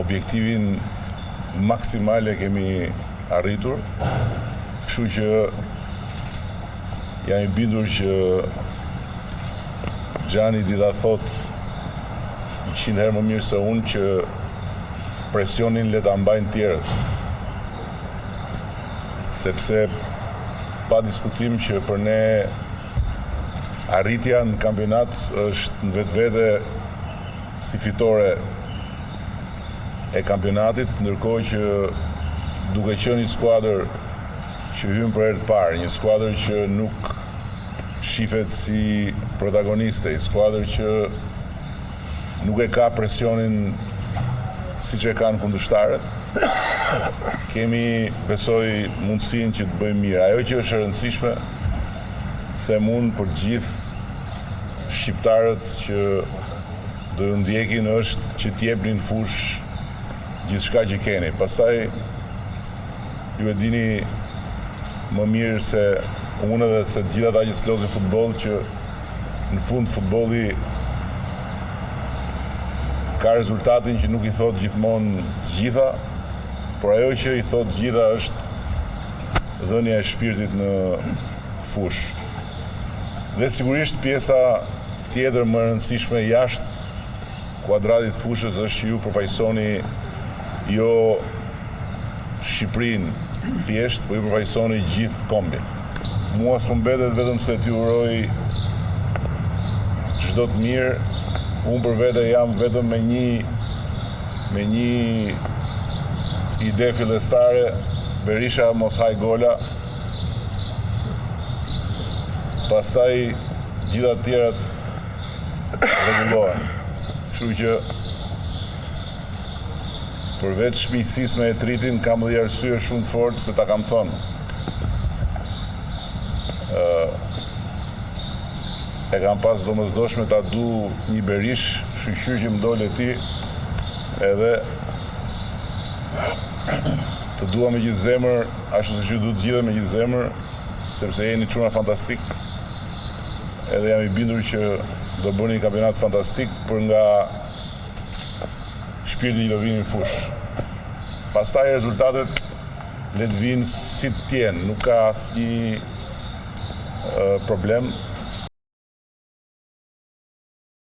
objektivin maksimal e kemi arritur, kështu që jam I bindur që Gjani dita thot 100 herë më mirë se unë që presionin le ta mbajnë tjerët. Sepse pa diskutim që për ne arritja në kampionat është në vetvete si fitore e kampionatit, ndërkohë që duke qenë një skuadër që hyn për herë të parë, një skuadër që nuk shifet si protagoniste, një skuadër që nuk e ka presionin siç e kanë kundërshtarët, kemi besoj mundësinë që të bëjmë mirë. Ajo që është e rëndësishme, them unë për gjithë shqiptarët që do ju ndjekin është që t'jepni në fush gjithçka që keni. Pastaj ju e dini më mirë se unë dhe se gjithë ata që s'lozin futboll që në fund futbolli ka rezultatin që nuk I thot gjithmonë të gjitha, por ajo që I thot të gjitha është dhënia e shpirtit në fush. Dhe sigurisht pjesa tjetër më e rëndësishme jashtë kuadratit fushës është që ju përfaqësoni jo Shqipërinë thjesht, po ju përfaqësoni gjithë kombin. Mua s'po mbetet vetëm se t'ju uroj çdo të mirë. Unë për vete jam vetëm me një ide fillestare, Berisha mos haj gola. Pastaj gjitha të tjerat rregullohen. Kështu që përveç shpejtësisë me Etritin kam dhe arsye shumë të fortë se ta kam thënë. E kam pas domosdoshme ta du një Berish, shqyr që më dole ti, edhe të dua me gjithë zemër, ashtu se që du të gjithë me gjithë zemër, sepse jeni çuna fantastik, edhe jam I bindur që do bëni një kampionat fantastik për nga shpirti që do vini në fush. Pastaj rezultatet le të vinë si të tjenë, nuk ka asnjë problem.